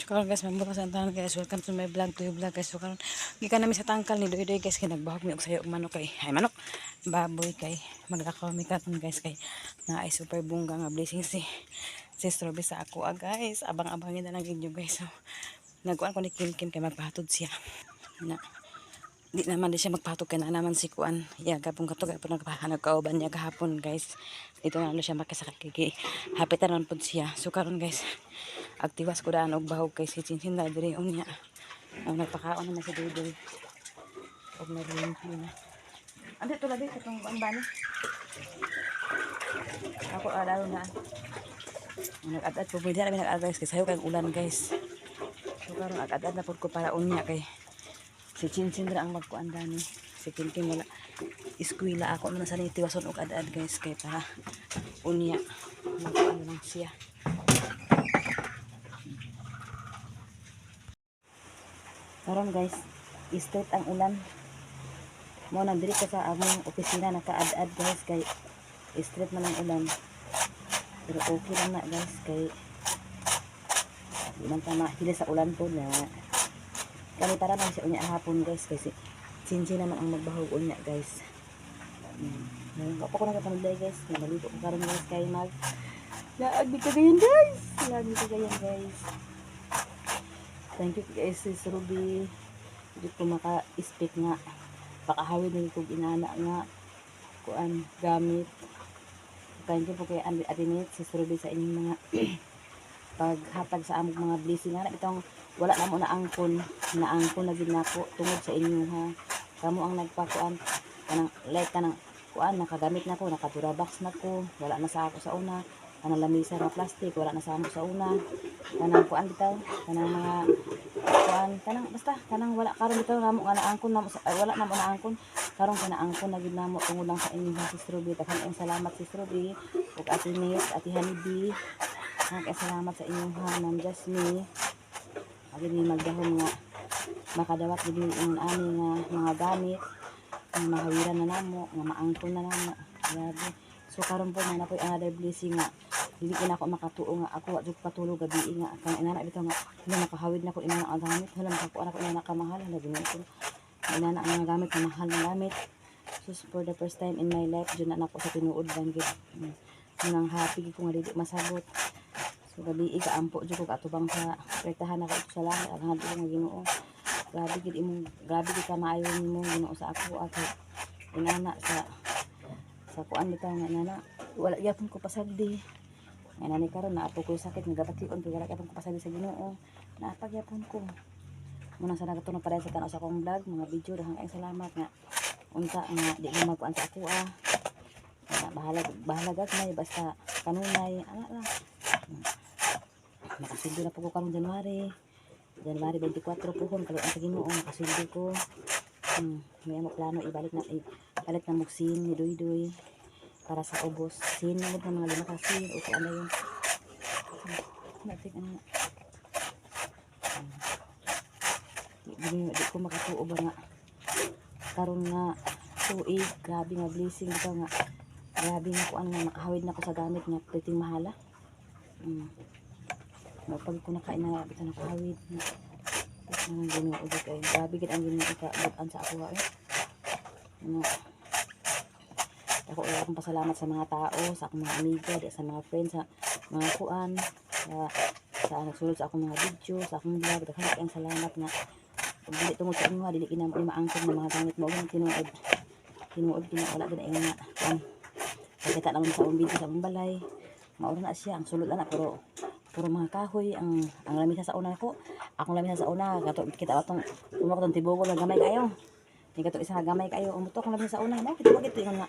Karon guys, mabuta sa tanan guys. Welcome to my vlog, to your vlog guys. So karon gikan nami sa tangkal ni Doy guys, kay nagbahog mi og sayo og manok kay. Ay manok, baboy kay maglakaw mi katon guys kay na ay super bungga nga blessing si Strobe sa ako guys. Abang-abangin na lang inyo guys. So nagkuan ko ni Kim kay magpahatod siya. Na di naman di siya magpahatod kay na naman si kuan. Ya gapon kato kay nagkauban niya kahapon guys. Dito na siya makasakit kay hapitan man pud siya. So karon guys, aktiwas ko daan og bahog kay si Chinchin na diri unya. Ang nagpakaon naman si Dudoy. Og naglimpyo na. Ande to lagi katong ang bani. Ako alaw na. Nag-adad po pwede na nag-adad guys kay sayo kay ulan guys. So karon agad-adad na pud ko para unya kay si Chinchin ra ang magkuan dani. Si Kinkin wala eskwela ako man sa nitiwason og adad guys kay para unya magkuan lang siya. Karon guys, straight ang ulan. Mo na diri ka sa among opisina naka-ad-ad guys kay straight man ang ulan. Pero okay lang na guys kay di man ta mahili sa ulan po na. Kami para lang siya unya hapon guys kasi Chinchin naman ang magbahog unya guys. Wapa ko nagkapanagday guys. Naligo ko karon guys kay mag laag di kagayan guys. Laag di kagayan guys. Thank you guys sis Ruby. Hindi ko maka-speak nga. Pakahawid na ko inana nga kuan gamit. Thank you po kay Adinit sis Ruby sa inyong mga paghatag sa among mga blessing nga itong wala na mo na angkon na gid nako tungod sa inyo ha. Kamo ang nagpakuan kanang like kanang kuan nakagamit nako nakadura box nako wala na sa ako sa una kanang lamisa na plastic wala na sa amo sa una kanang kuan bitaw kanang mga kuan kanang basta kanang wala karon bitaw namo nga naangkon namo wala na mo na angkon karon kana angkon na gid namo tungod lang sa inyo ha sis Ruby. Daghang salamat sis Ruby ug Ate Nate, Ate Hanibi. Salamat sa inyong ha Ma'am Jasmine. Agad ni magdahom nga makadawat gid ni ani nga mga gamit nga mahawiran na namo nga maangkon na namo. Grabe. So karon po na napoy another blessing nga dili na ako makatuo nga ako wa jud patulog gabi nga kan inana bitaw nga hindi nakahawid na ko inana ang gamit hala makakuha na ko inana ka mahal hala ginoo inana ang gamit na mahal na gamit. So for the first time in my life jud na ako sa tinuod lang gid. Nang happy ko nga dili masabot. So gabi ikaampo jud ko atubang sa pretahan ako sa langit ang hadi nga Ginoo. Grabe gid ka maayo nimo Ginoo sa ako at inana sa kuan bitaw nga inana wala gyapon ko pasagdi. Nga nani karon na apo ko sakit nga gabation pero wala gyapon ko pasagdi sa Ginoo. Napagyapon ko. Muna sa nagatunog pa sa tanaw sa akong vlog mga video daghang salamat nga unta nga di mo magkuan sa ako bahala gagmay basta kanunay ana lang. Nakasildo na po ko karong January 24 pohon kalau ang Ginoo nakasildo ko. May ano plano ibalik na muksin ni Doy para sa ubos sin mo na mga lima kasi okay ano yun natin ano di ko makatuo ba nga karon nga tuig grabe nga blessing ito nga grabe nga kuan nga nakahawid na ko sa gamit nga pretty mahala. Pag ko nakain na bitaw nakahawid na ang Ginoo ug kay grabe gid ang Ginoo ikabutan sa ako ano ako ay akong pasalamat sa mga tao sa akong mga amiga sa mga friends sa mga kuan sa nagsulod sa akong mga video sa akong vlog daghang salamat nga ug dili tungod sa inyo dili kinamo maangkon ng mga gamit mo ug tinuod wala gid ay nga kita naman sa video sa balay maura na siya ang sulod ana pero mga kahoy ang lamisa sa una ko akong lamisa sa una kato kita atong tumakton tibugol nga gamay kayo ni kato isa gamay kayo umuto akong lamisa sa una mo kita gito ingon nga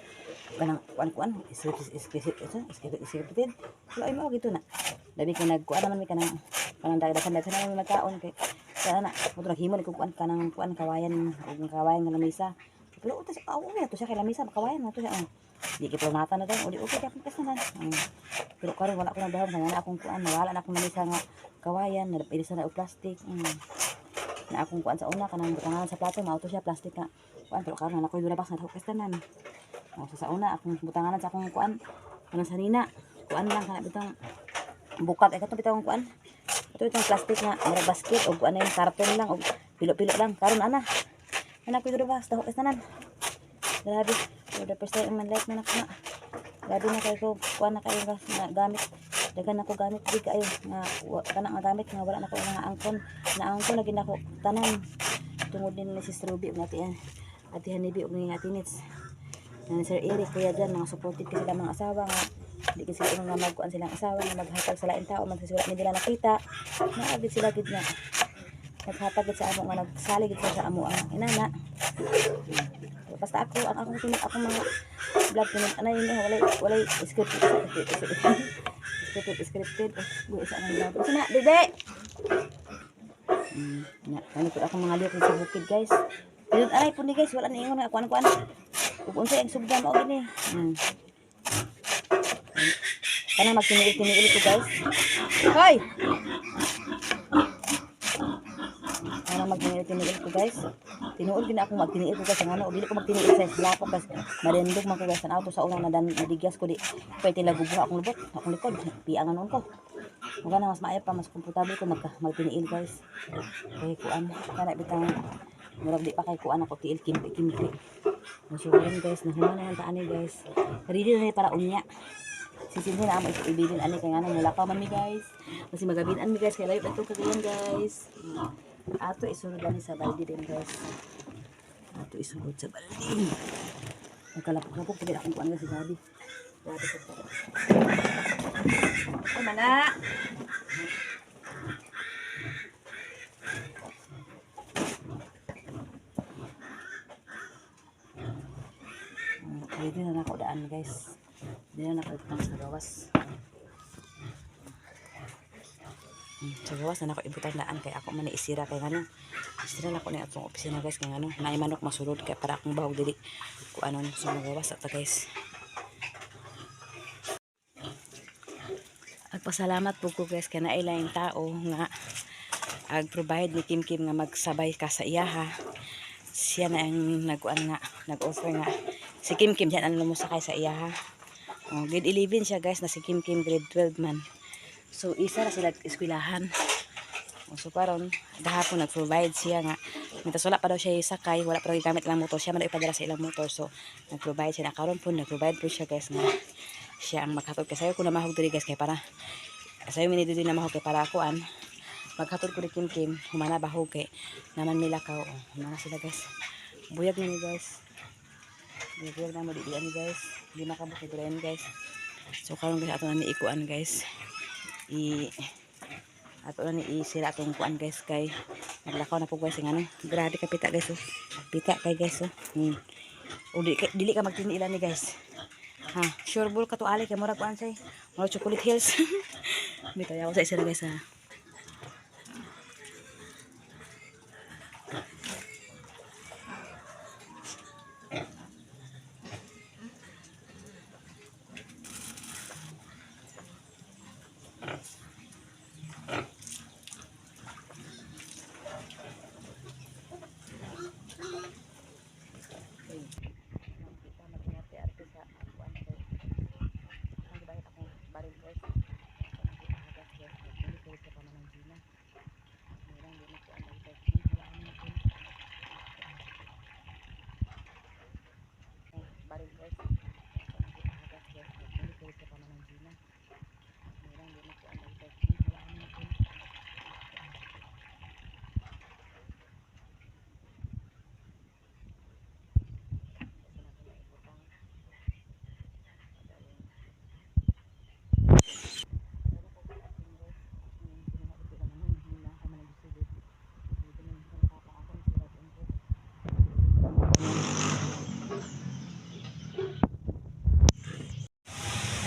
kanang kuan isipit so ay mo gito na labi kay nagkuan naman mi kanang dagdagan naman magkaon kay kana na mo naghimo ni kuan kanang kuan kawayan ug kawayan nga lamisa pero uto siya to siya kay lamisa kawayan na to siya di kiplanatan na daw uli okay kapag kasanan pero karon wala ko na dahon kanya na akong kuan nawala na akong lamisa nga kawayan nalipilisa na og plastic na akong kuan sa una kanang butangan sa plato mauto siya plastic nga kuan pero karon na ako'y durabas na daw kasanan sa una akong butangan sa akong kuan kanang sanina kuan lang kana bitang bukat ay katong bitang kuan Ito itong plastic na mura basket o ano yung karton lang o pilo-pilo lang. Karon ana. Anak ko dito ba? Sa hukis tanan. Grabe. For the first time in my life na nakuna. Grabe na kayo ko. Kuha na kayo na gamit. Dagan ako gamit. Di kayo. Kanang nga gamit. Nga wala na ko nga angkon. Na angkon na ginako. Tanan. Tungod din ni Sister Ruby. Ati Hanibi. Ug ni Ati Nits. Na Sir Eric. Kuya dyan. Mga supported ka sila mga asawa nga. Di kasi sila nga magkuhan silang asawa. Nga maghatag sa laing tao. Magsisulat nila nakita. Naagid sila gid nga. Naghatag sa amo nga. Nagsaligid sa amo ang inana. Basta ako, ang akong mga vlog pinag anay ni walay scripted. Scripted. Buo sa ang vlog. Kasi na, dede. Kani ko akong mga liok sa bukid, guys. Pero anay po ni guys, wala na ingon nga kuan. Ug unsay ang sugdan mao gini. Kana magtiniil ko, guys. Hoy. Kana magtiniil ko, guys. Tinuod gina ako magtiniil ko kasi ngano dili ko magtiniil sa lapok kasi marindog man ko guys ang auto sa una na nadigyas ko di pwede lagubuha akong lubot akong likod piangan noon ko mga na mas maayo pa mas komportable ko magtiniil guys kay kuan kana bitang murag di pa kay kuan ako tiil kimpi masuwaran guys na human naman ta ani guys ready na ni para unya sisindi na amo ibilin ani kay ngano mula pa man mi guys kasi magabinan mi guys kay layo ato kagayan guys. Ato isunod ani sa balde din guys. Ato isunod sa balde. Ang kalapok-lapok pagod akong kuan nga si Gabi. Grabe sa to. Ay mana. Pwede na ako daan guys. Hindi na ako sa gawas. Sa gawas na ako ibutang daan kay ako man isira kay ngano isira na ko ni atong opisina guys kay ngano naay manok masulod kay para akong bahog dili ko ano sa gawas at guys. Agpasalamat po ko guys kay naay laing tao nga ag-provide ni Kim nga magsabay ka sa iyaha. Siya na ang nag-uan nga nag-offer nga si Kim diyan ano mo sakay sa iyaha. Grade 11 siya guys na si Kim grade 12 man. So, isa na sila eskwelahan. So, paron, dahapon nag-provide siya nga. Mitas wala pa daw siya sakay, wala pa daw gamit ilang motor. Siya man daw ipadala sa ilang motor. So, nag-provide siya. Nakaroon po, nag-provide po siya guys nga. Siya ang maghatod. Kasi ayaw ko na mahog diri guys. Kaya para, kasi ayaw minidili na mahog. Kaya para akuan, maghatod ko ni Kim. Humana bahog kay naman milakaw. Humana sila guys. Buyag na ni guys. Buyag na mo didian ni guys. Hindi makabuk ni guys. So, karon guys, ato na ni ikuan guys. Ato na ni isira atong kuan guys kay naglakaw na po guys ng ano grabe ka pita guys pita kay guys o dili ka magtiniilan ni guys ha sure bull ka to ali kay murag kuan say murag chocolate hills bitaw ako sa isa na guys ha.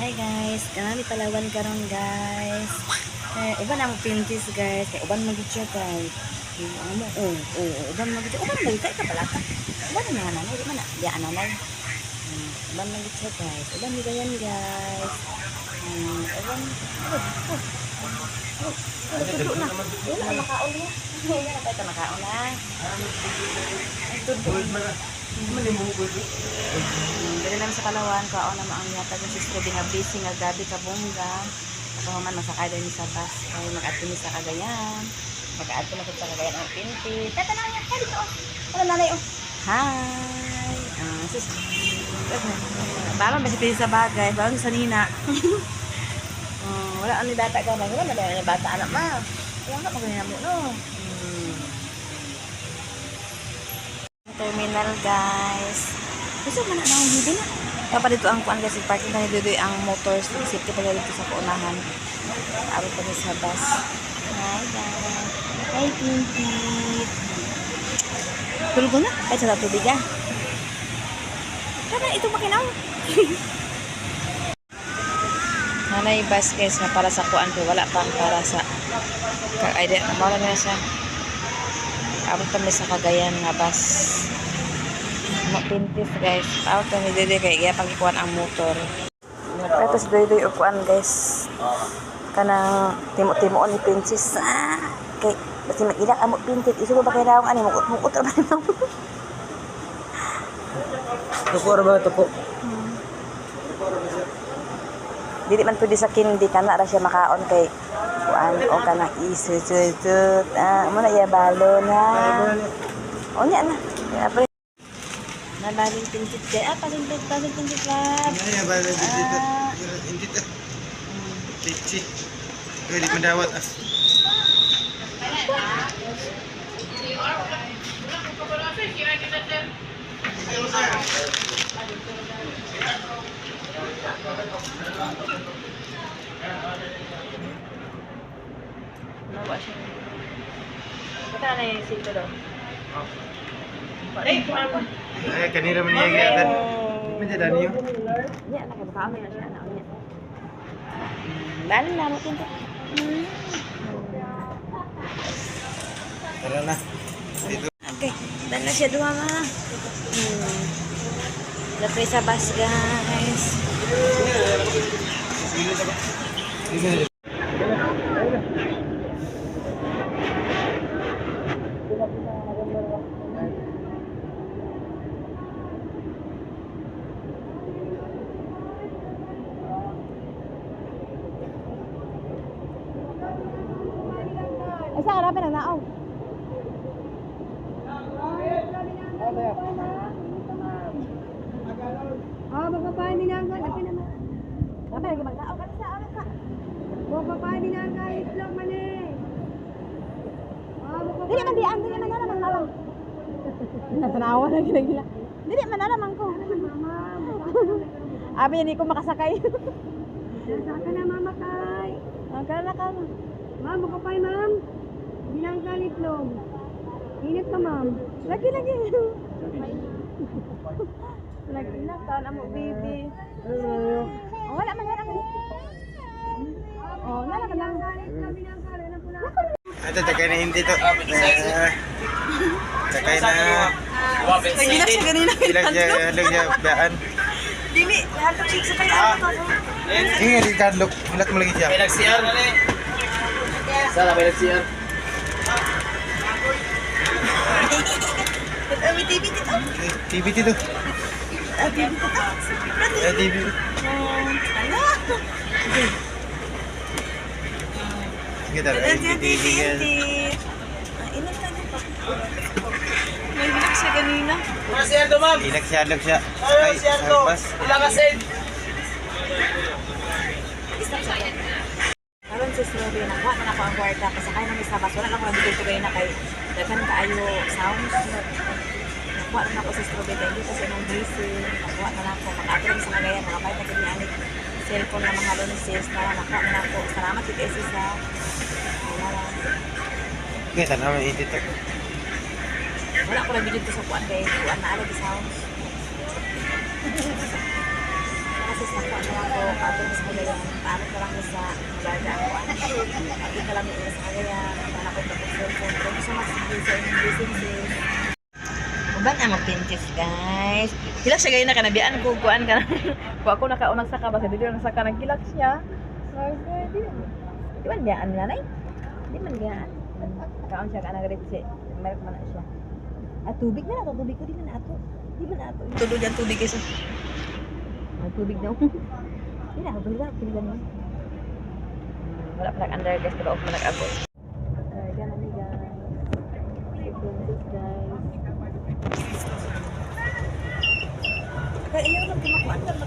Hi guys, kanami Palawan karon guys. Uban ang pintis guys. Kay uban magid siya guys. Ano uban magid. Uban magid ka pala ka. Uban na nanay, di man na. Di ananay. Uban magid siya guys. Uban mi gayan guys. Uban. Tudo na. Wala makaon niya. Wala na tayo makaon na. Tudo na. Dali namin sa Palawan, kaon na maang yata yung sister di nga busy nga gabi ka bongga. Ako man masakay din sa bus. Ay mag-adto ni sa Cagayan. Mag-adto na sa Cagayan ang pinti. Tatanaw niya ka dito. Wala nanay oh. Hi. Sus. Balon ba si Pili sa bagay? Balon sa Nina. Wala ani data ka ba? Wala na daw bata anak ma. Wala ka magaling mo no. Terminal guys. Gusto mo na akong bibi na. Kaya pa dito ang kuan kasi parking na dito ang motors. Safety pa dito sa paunahan. Aro pa sa bus. Hi guys. Hi Pimpit. Tulog na? Ay sa tubig ah. Kana ito makinaw. Nanay bus guys na para sa kuan ko. Wala pang para sa idea. Mawala na siya. Abot kami sa Cagayan nga bus. Mapintis guys. Out kami dito kay kaya pagikuan ang motor. Tapos doy-doy ukuan guys. Kanang timo-timoon ni Princess. Kay basta mag-ilak amo pintit. Isugo ba kay daong ani mukot ra ba mo? Tuko ra ba tuko? Dili man pwede sa kindi kana ra siya makaon kay kuan o kanang isut-sut. Mo na iya balon ha. O nya na. Ya nabaling pintit kay paling pintit lab. Ya balon dito. Indit. Pichi. Pwede mandawat ah. Nawa siya. Baka na yung sito daw. Kanira man niya gatan. Medyo dani yo. Nya nakabakaon na siya na unya. Lalo na mo pintit. Tara na. Dito. Okay, dan na siya duha ma. Lapay sa bus guys. Ay, sa harapin ang naaw. Babapain din ang gano'n. Apin naman. Dapat lagi magkaaw ka sa anak ka. Babapain din ang kahit lang man eh. Dili man diyan, dili man naman malang. Natanawa na gila-gila. Dili man naman ko. Mama, Abi hindi ko makasakay. saan ka na mama kay? Magkala ka. Ma'am, bakapay ma'am. Bilang kalitlog. Init ka ma'am. Lagi. Lagi na taon amo baby. Oh, wala man na mo. Oh, nala ka lang. Ito takay na hindi to. Takay na. Nagilak siya ganina. Ilang siya baan. Dili, lahat ng chicks sa kayo. Sige, di kadlok. Mulat mo lagi siya. Nag-CR na rin. Sala, may nag-CR. May TV dito. TV dito. TV. Ala. Sige tara. TV. Inom na dito. Nagilak siya ganina. Mga CR to, ma'am. Ilak siya. Ay, CR to. Bas. Ilang ka send? Karon sa strawberry na kuha na ako ang kwarta kasi kaya nang isa bas wala lang ko nabigay ko na kay daghan kaayo sounds. Nakuha na ako sa strawberry kay hindi kasi nung blessing. Nakuha na ako makatulong sa Cagayan makapay na kini ani cellphone na mahalo ni sis na nakuha na ako. Salamat kay sis ha. Okay, tanaw man hindi to. Wala ko nabigay ko sa kuan kay kuan na ala di sounds. Kasi sa kuan na ako katulong sa Cagayan. Paano ko lang sa Gaga ako. Hindi ka lang sa Cagayan. Wala ko tapos cellphone. Thank you so much sa inyong blessing sis. Uban ang pinches guys. Hilak siya ganyan na kanabian ko. Kuan ka na. Kung ako nakaunang saka. Basta dito lang saka. Nagkilak siya. Di man gayaan nanay? Di man gayaan. Kaon siya ka nagaritsi. Meron man na siya. At tubig na lang. Tubig ko di man ato. Di man ato. Tulo dyan tubig kasi. May tubig daw. Di na. Tubig na. Piligan mo. Wala pa nag-under guys, pero ako nag-abot. Yan na guys. Si Princess guys. Kaya iyo lang kumakuan lang.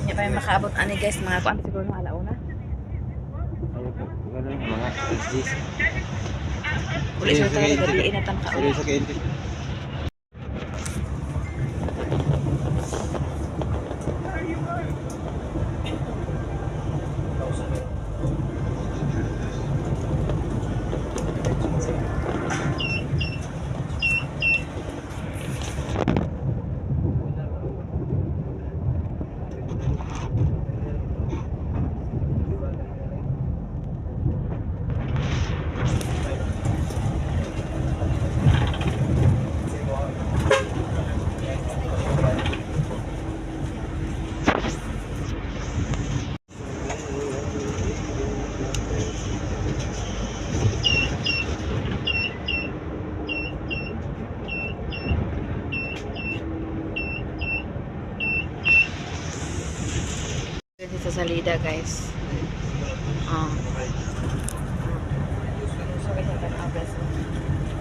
Hindi pa yung makaabot ani guys, mga kuan siguro ng alauna. Ayaw po. Ganun, mga SGs. Uli sa tayo gabi inatan ka. Sorry sa kainti. Dito sa salida guys.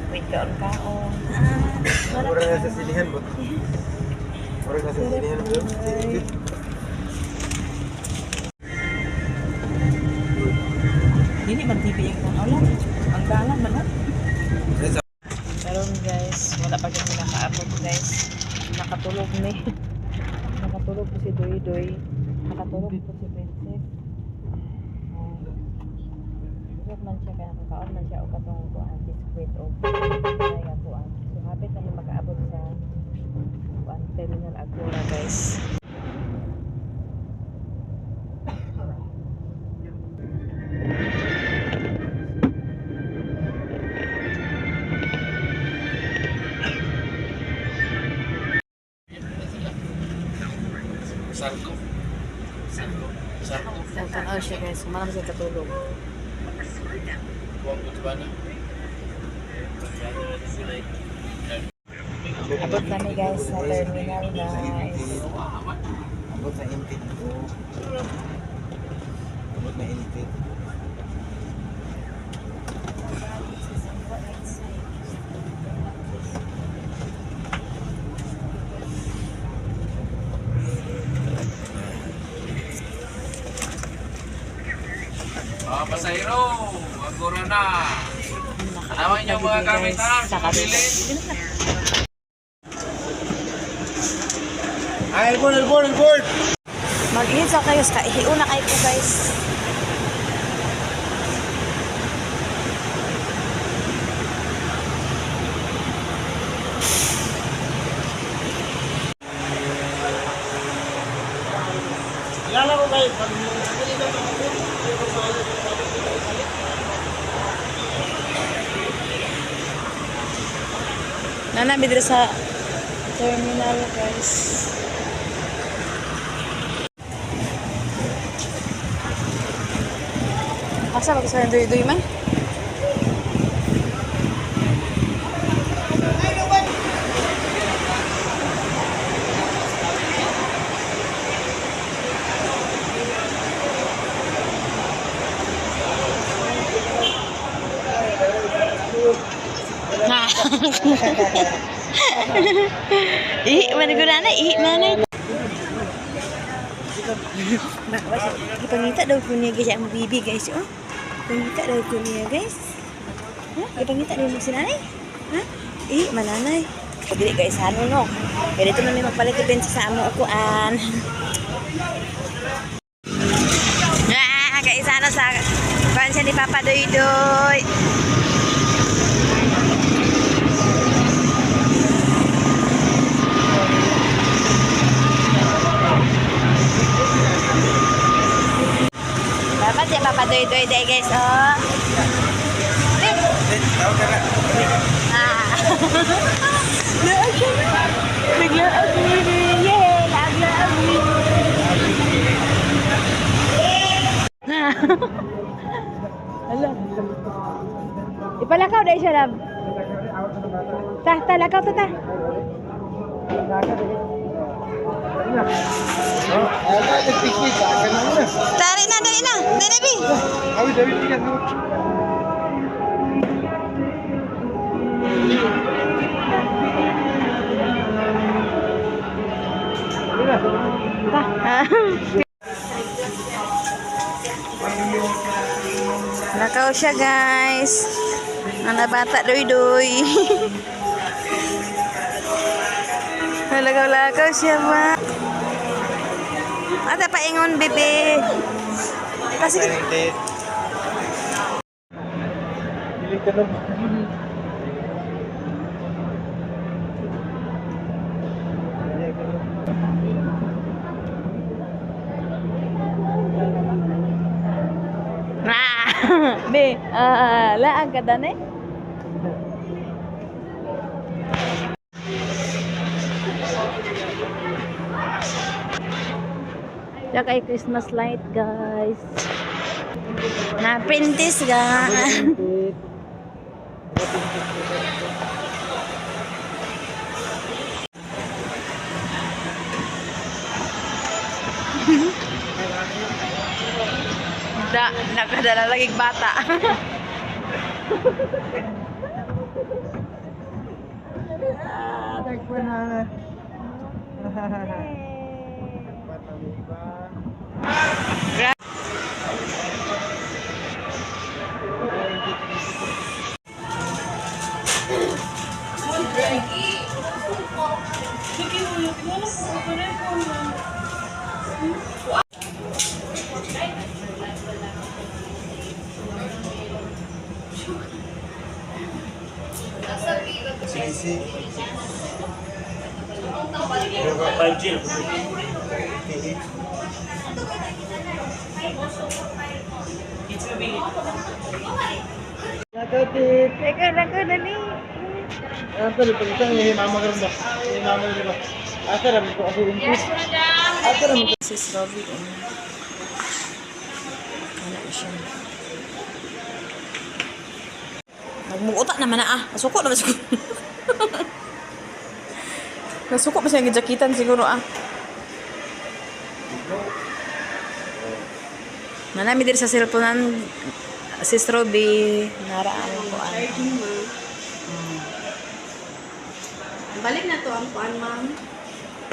Wait ka on kaon. Orang nasa silihan po. Orang nasa silihan po. Hindi man TV yung ulam. Ang dalan man. Karon guys, wala pa gyud nakaabot guys. Nakatulog ni. Nakatulog po si Doy Doy. Nakatulog po si Princess. Tulog man siya kaya nakakaon man siya o katong kuan biscuit o kaya kuan. So hapit na makaabot sa kuan Terminal Agora guys. Sarko. Tanaw siya guys, malam siya katulog. Buang ko ba na? Abot kami guys sa terminal guys. Abot na inti. Abot na inti. Mga pasahero, agora na. Alaman niyo mga gamit ha, Sa kabila. Ay, board! Mag-ihit sa kayo, ihiuna kayo po guys. Lala ko kayo. Nanami dito sa terminal guys. Asa ba sa doy-doy man? Mana guna na? Mana? Ipangita daw ko niya guys ang bibi guys. Oh. Ipangita daw ko niya guys. Ha? Ipangita daw mo si nanay? Ha? Mananay. Dili guys ano no. Kaya dito namin magpalit din sa amo ukuan. Guys ano sa pansa ni Papa Doy Doy. Dapat ya Papa Doy Doy deh guys. Oh. Tahu ka na. Bigla ako yeah, lagla ako. Hello. Ipalakaw dahil siya, love. Ta, lakaw to, ta. Dali na. Dali, Bi. Awi, David, tigas. Lakaw siya, guys. Mga bata, doy. Lakaw siya, ba? Ate, paingon, bebe. Kasi, Bilik ka lang. Be, laang ka dane? Tsaka ay Christmas light, guys. Na princess ga. Nakadala lagi bata. Tagpo na. Sisi. Nakatip. Teka, dali. Apa di pagkang ni mama ka rin ba? Ni mama rin ba? Asa rin ko ako yung push. Asa rin ko. Sis Robbie. Ano siya? Nagmuutak naman na Nasuko naman siguro. Nasuko pa siyang gijakitan siguro Nanami diri sa cellphone Sis Robbie. Naraan ko Balik na to ang kuan, ma'am.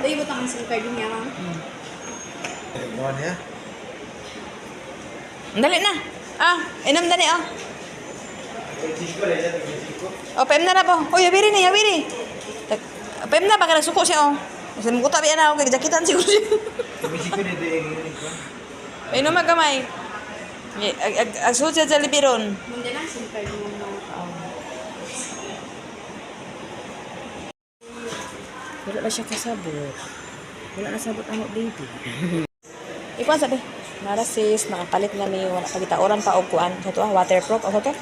Dahil mo ang SIM card niya, ma'am. Gawin niya. Dali na. Inom dali pem na po. Yabiri ni. Pem na baka nasuko siya Kasi mo tabi na kay jakitan siguro siya. Bisiko dito Inom magamay. Agsuot siya sa libiron. Hindi na SIM card mo, ma'am. Wala na siya kasabot. Wala na sabot ang baby. Ikuan sabi. Nara sis, nakapalit na may wala pagita oran pa og kuan. Ito waterproof o to.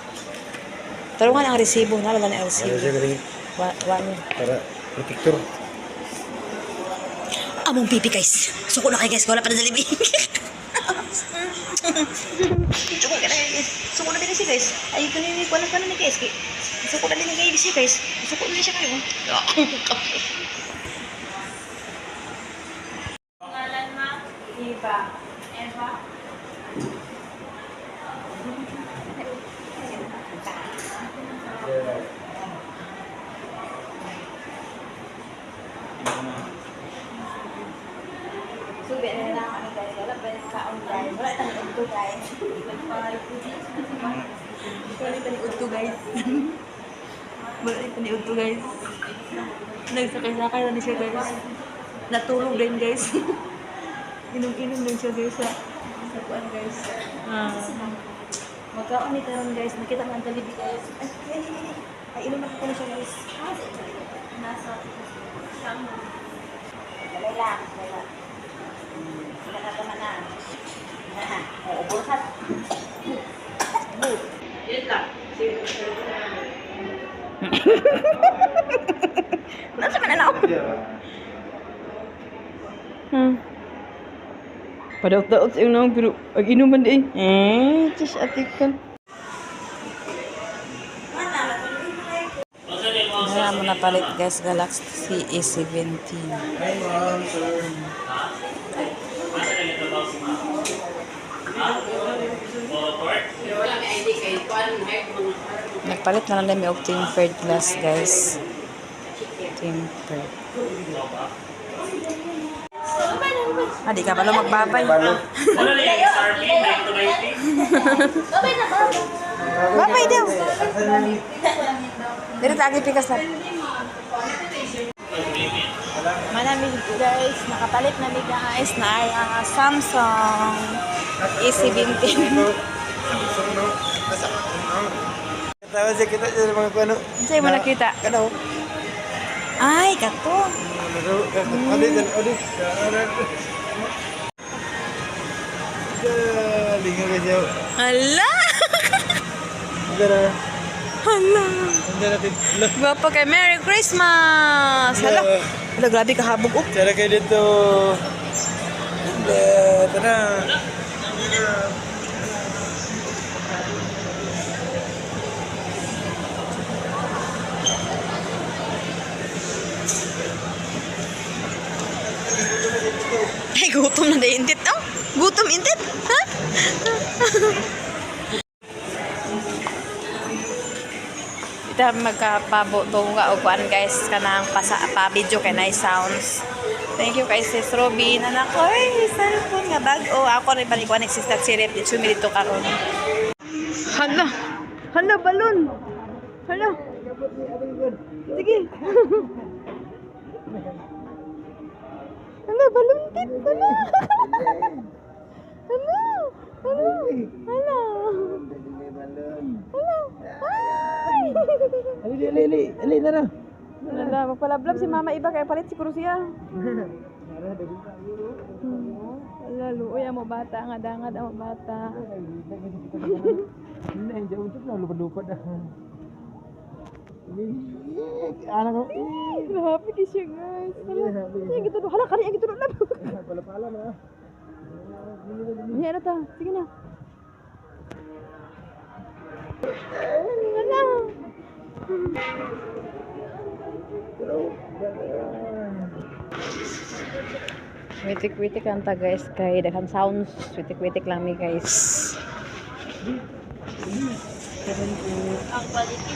Tarungan ang resibo, nalala na ang resibo. Para protector. Among pipi guys. Suko na kay guys, wala pa na dalibi. Suko ka na guys. Suko na din si guys. Ay kanini ko na ni guys. Suko na din kay si guys. Suko na siya kayo. Ngalan ma? Eva. Subi na lang kami guys. Wala pa yung kaon guys. Wala tayong udto guys. Wala tayong udto guys. Wala tayong udto guys. Nagsakay-sakay na siya guys. Natulog din guys. Inom-inom din siya guys sa kuan guys. Magkaon ni karon guys. Nakita mo ang talibi guys. Ay, inom ako na siya guys. Nasa shampoo. Dali lang. Sila na naman na. Ubulhat. Yan lang. Nasa man na ako? Padaot-daot yung nang pero ag-inuman di. Tis atikan. na amo na palit guys, Galaxy A17. Hi, ma'am, sir. Wala may ID kay Tuan. Nagpalit na lang dami og tempered glass guys. Tempered. Di ka pala magbabay. Babay daw. Dito tagi pikas na. Manami guys, nakapalit na ni guys na Samsung A17. Tawa siya kita sa mga kuano. Sa'yo mo nakita? Kano? Ay, kato. Adi. Linga ka siya. Hala! Dara. Hala! Dara natin. Gwapa kay Merry Christmas! Hala! Hala, grabe kahabog. Oh. Cara kayo dito. Tara. Ay, gutom na dahil intit. Oh, gutom intit. Ha? Ito magkapabunga o kuan guys kanang pa-video kay nice sounds. Thank you kay Sis Robin. Anak ko, ay, cellphone nga bag. O, ako rin palikuan ng Sis Tatsirip. Dito dito karon. Hala! Hala, balon! Hala! Sige! Hala, balon tip! Hala! Hala! Hala! Hala! Hala! Ay! Ali, Nara. Hala, magpalablab si mama iba kaya palit siguro siya. Hala, luoy amo bata, nga dangad amo bata. Hindi, hindi untog na lupad-lupad. Anak ko. Happy ka siya guys. Hala, sige gito. Hala, kani ang gito na. Pala na. Hindi na ta. Sige na. Hala. Witik-witik lang ta guys kay daghang sounds. Witik-witik lang mi guys. Ang quality.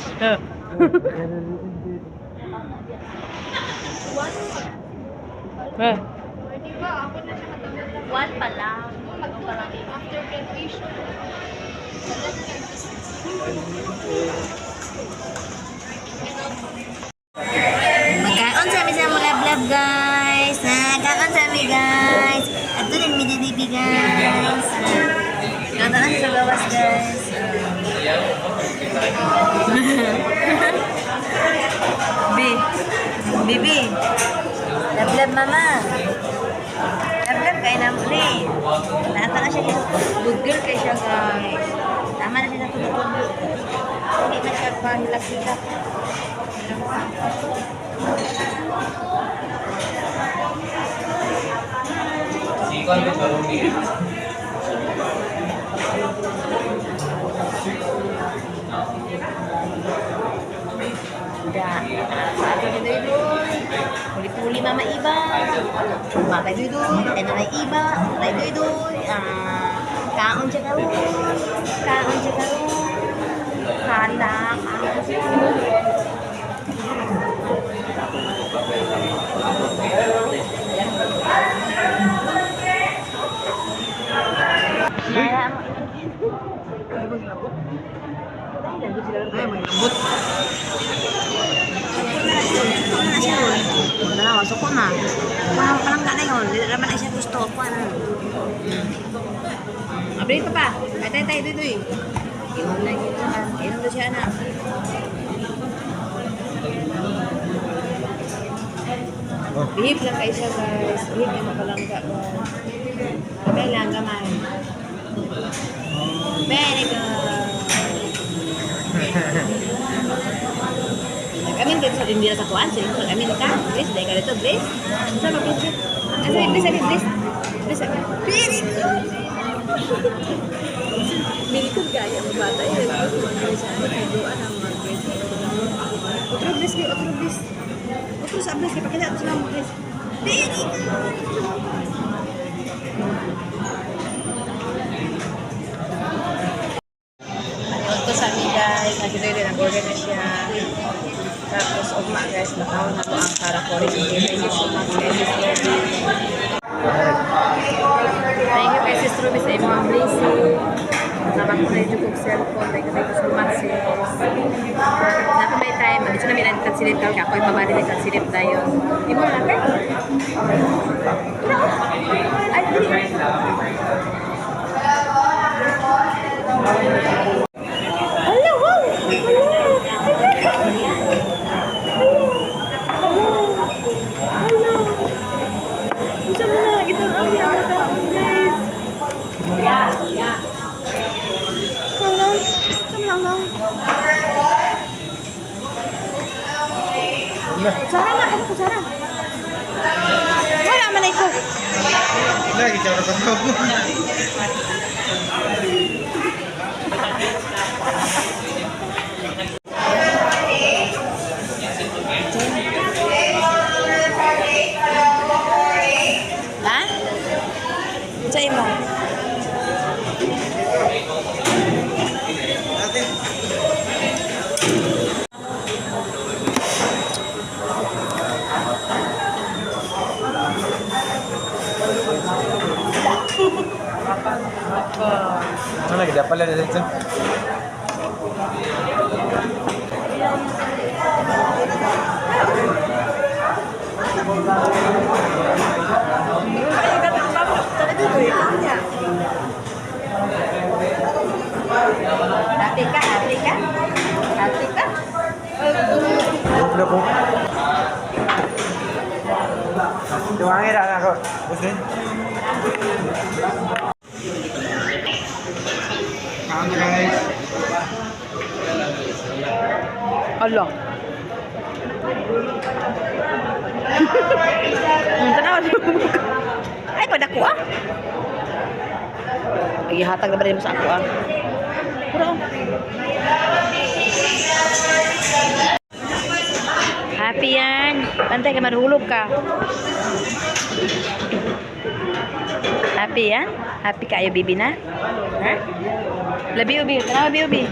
Di ba ako na siya katulad. One pa lang. After graduation. Magkaon sa amin sa mga vlog guys. Nagkaon sa amin guys. At doon ang midilibi guys. Nagkaon sa gawas guys. Bibi. Lablab mama. Lablab kayo na muli. Nata na siya. Good girl kayo siya guys. Tama na siya sa tulog. Hindi na siya pahilak-hilak. Sikon mo sa rumi. Huli-huli mama iba. Mama duy-duy. Nanay iba. Nanay duy-duy. Kaon siya karon. Kaon siya karon. Halak. Masuk ko na. Parang ka na yun. Hindi naman ay siya gusto ko. Abri pa pa. Tay, duy. Iwan na yun. Iwan na siya na. Bihip lang kayo siya guys. Bihip yung mapalangga mo. Kamay lang, kamay. Very good. Nag-amin kayo sa tindira sa kuwan. Sige, nag-amin ka. Please, dahil ka dito, please. Sama, please. Please. Very good. Very good gaya mo bata. Pero please, kayo, otro bis. Otro sa ablis, kaya pakita ito sila mo, bis. Dini ka! Ano ito sa amin guys, nag-ready na order na siya. Tapos, ugma guys, nakaw na to ang karakorin. Thank you so much guys, Sis Ruby. Thank you guys, Sis Ruby sa imong blessing. Nabang ko na yung kong cellphone. Thank you so much sis. Napa may time, dito namin ang kansilip ka. Ako'y mamari na kansilip tayo. Di mo na ka? Ay, hello, wow! Bisa mo na, ito ang yawa taon, guys. Salang. Kutsara na, ano kutsara? Wala man ito. Lagi cara ketemu. Ha? Sa'yo mo. Ano lagi dapat lihat itu? Hati ka? Udah po. Tuangin dah aku. Betul. Kamu guys. Allah. Tanaw siya. Ay, pada ko ah. Lagi hatag na ba rin mo sa ako ah. Puro. Happy yan. Pantay ka, marhulog ka. Happy yan? Happy kayo, bibi na? Ha? Labi ubi. Tanaw, labi ubi.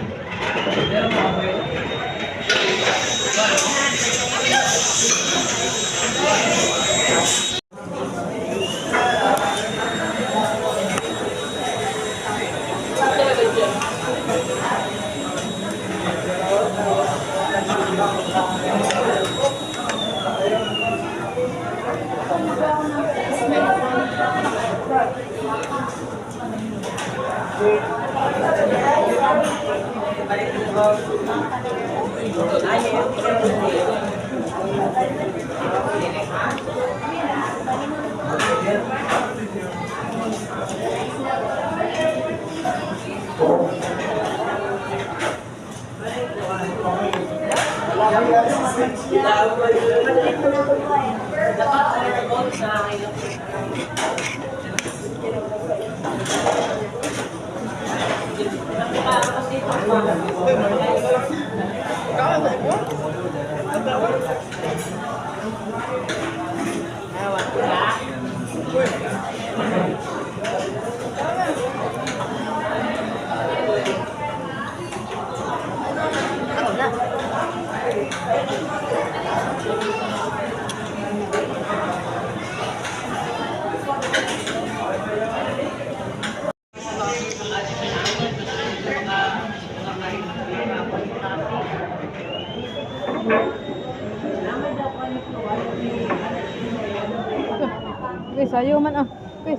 Sayo man ah.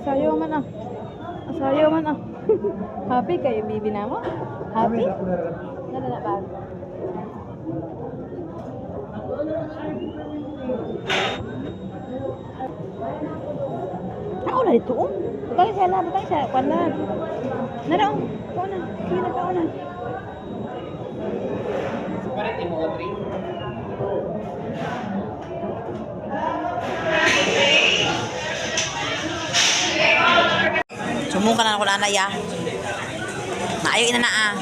Sayo man ah. Sayo man ah. Happy kayo bibi na mo? Happy? Nada na ba? Tao na dito oh. Butang siya. Kwanan. Nada oh. Kwanan. Kina kwanan. Sekarang mo Audrey. Sumuka na ako na ya. Maayo ina na ah.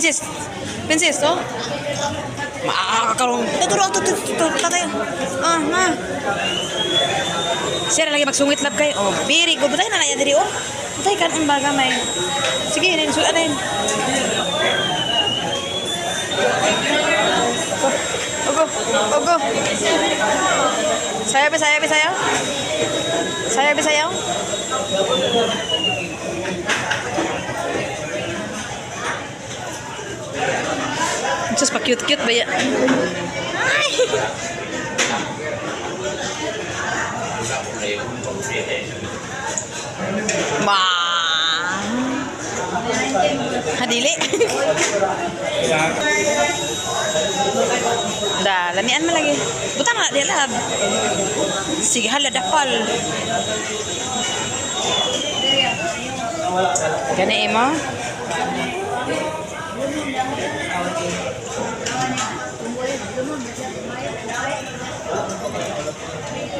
Princess. Princess, oh. Makakaroon. Tuturo, tayo. Sir, lagi magsungit lab kayo. Oh, biri. Gubutay na naya diri, oh. Butay kan ang baga may. Sige, rin. Suat rin. Ogo. Sayo. Sayo. Just pa cute ba ya? Ay! Ma. Hadili. Dah, lamian mo lagi. Butang na dia lab. Sige hala dakal. Gani imo?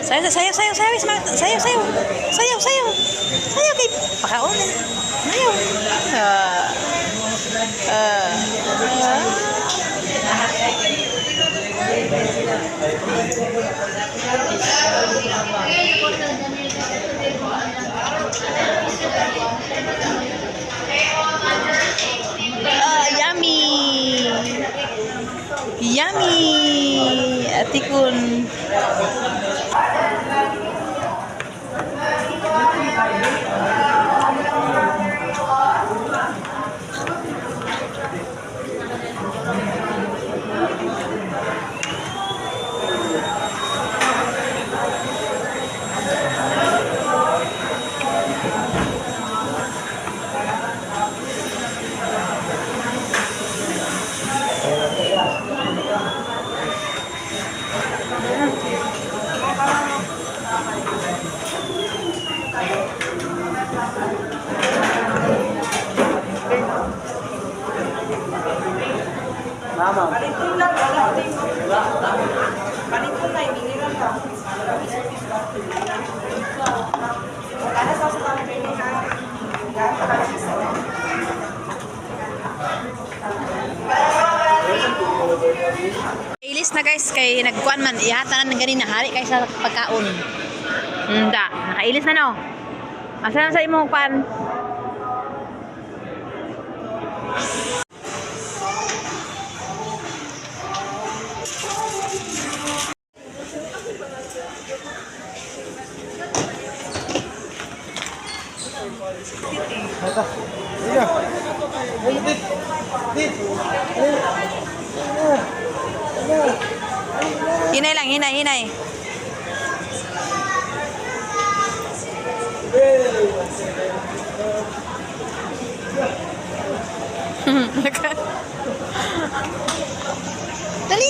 Sayo kay pakaon. Sayo. Yummy. Atikun. Mama. Ilis na guys kay nagkuan man ihatanan ng ganina hari kay sa pagkaon. Da, nakailis na no. Asa na sa imong pan? Hinay lang, hinay. Dali.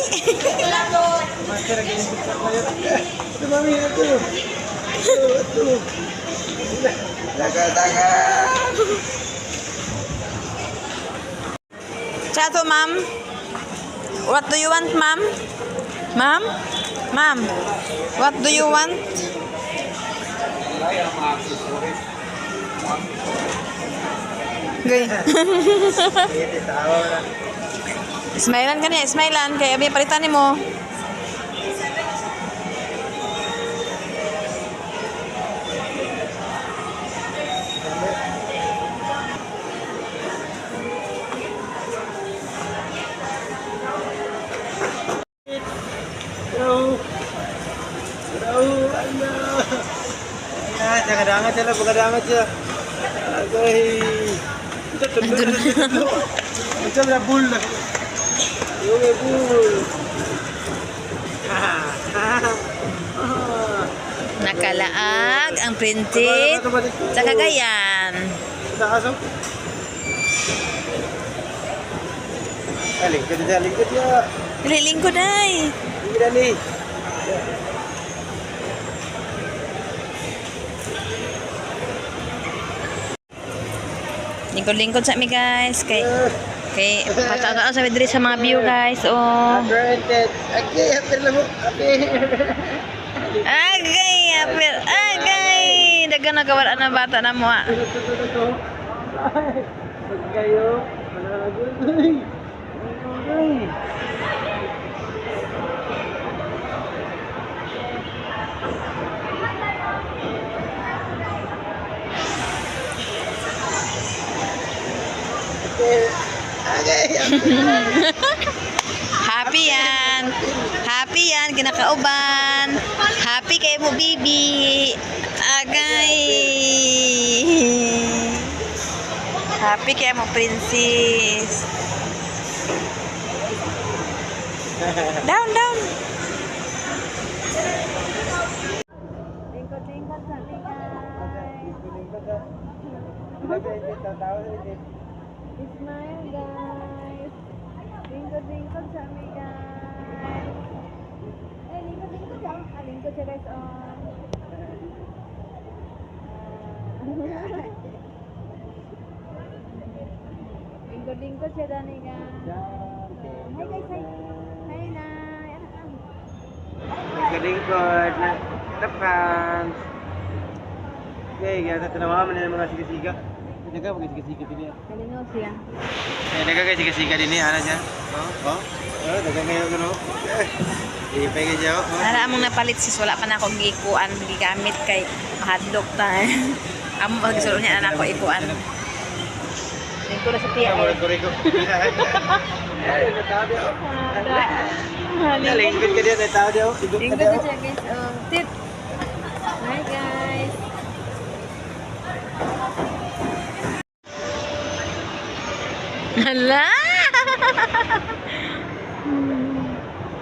Chato, ma'am. What do you want, ma'am? Ma'am? Ma'am, what do you want? Gay. Smilean ka niya, smilean. Kaya abi palitan ni mo. Kadangan siya lang, pagkadangan siya. Agay. Macam na bull na. Yung may bull. Nakalaag ang printed sa Cagayan. Nakasok. Lingkod ya. Lingkod ay. Hindi na ni. Lingkod sa mi guys. Kay patao sa diri sa mga view guys. Oh. Granted. Okay, happy lang mo. Agay. Dagan na kawala na bata na mo. Kayo. Ay! Ay! Happy yan. Happy yan. Kinakauban. Happy kayo mo, bibi. Agay. Happy kayo mo, princess. Down, down. Lingkod-lingkod sa Smile, guys. Lingkod-lingkod sa amin, guys. Lingkod-lingkod siya. Lingkod siya, guys. Lingkod-lingkod siya, Dani, guys. Hi, guys. Hi. Hi, Nay. Lingkod na tapan. Okay, kaya tinawa man yung mga siga-siga. Naga mga siga-siga din yan. Kalino siya. Naga kay siga-siga din yan, ano siya? Oh, daga ngayon gano. Ipay ka dyan, Nara among napalit sis, wala pa na akong gikuan, gigamit kay mahadlok ta. Amo pag sulod niya na ako ikuan. Lingkod na sa tiya. Koreko. Lingkod ka diyan, tao diyan. Lingkod na siya, guys. Tit. Hi, guys. Hala!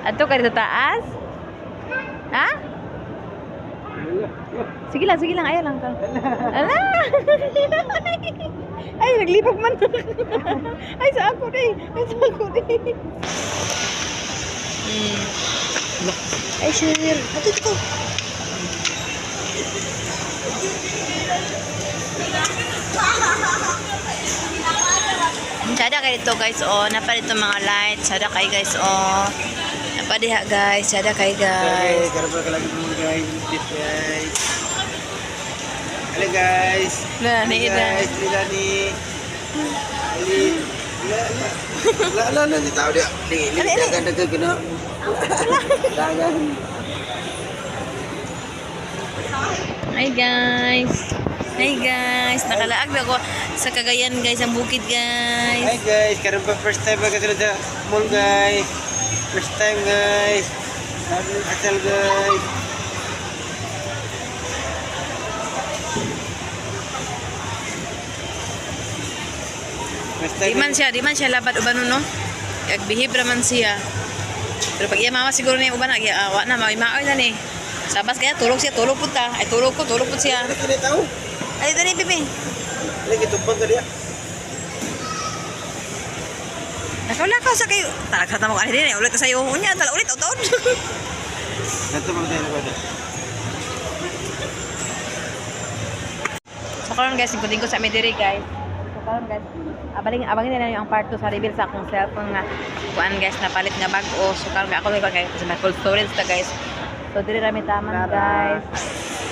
Ato ka dito taas? Ha? Sige lang, ayaw lang ka. Hala! Ay, naglipag man. Ay, sa ako din. Ay, sure. Ato ko. Sada kayo dito guys, napalit itong mga lights. Sada kayo guys, napadiha guys. Sada kayo guys. Karapal ka lagi mo guys. Guys. Hello guys. Lani, Guys, Lani. Lala, ni tao dia. Dagan kena. Dagan. Hi guys. Hi guys. Nakalaag na ako sa Cagayan guys, ang bukid Hi guys. guys, karon pa first time ba kasi sa mall guys. First time guys. Asal guys. First time. Di man siya labat uban no. Nagbihib raman siya. Pero pag iya mama siguro niya uban awa na maoy na ni. Sabas kaya tulog po ta. Ay tulog po siya. Ano kini tahu? Ay dali pipi. Lagi tumpang ka dia. Nakawala sa kayo. Talagsa mo ka din ulit sa iyo. Unya tala ulit taon. Ganto mo tayo ba? So karon guys, ikutin ko sa Mediri guys. So karon guys, abangin nila yung part 2 sa reveal sa akong cellphone nga kuan guys na palit nga bag-o. So karon ako guys sa full storage ta guys. So diri rami taman guys.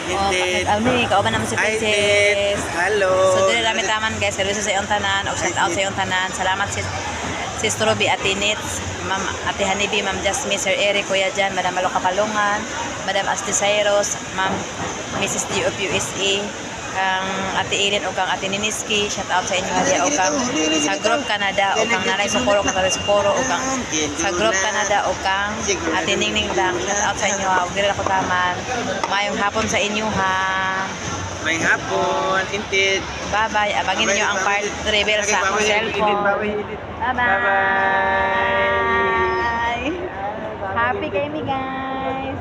Indeed. Almi, kauban naman si Princess. Hello. So diri rami taman guys, servisyo sa iyong tanan, o shout out sa iyong tanan. Salamat sis Ruby, Ate Nits, Ma'am Ate Hanibi, Ma'am Jasmine, Sir Eric, Kuya Jan, Madam Malo Kapalungan, Madam Asti Cyrus, Ma'am Mrs. D of USA, kang Ate Eileen o kang Ate Niniski, shout out sa inyo hali o kang sa Group Canada o kang Nanay Socorro, kang Nanay Socorro o kang sa Group Canada o kang Ate Ningning lang, shout out sa inyo ha, huwag nila ako taman. Mayong hapon sa inyo ha. May hapon, indeed. Bye-bye. Abangin niyo ang part reveal sa akong cellphone. Bye-bye. Happy kayo, guys.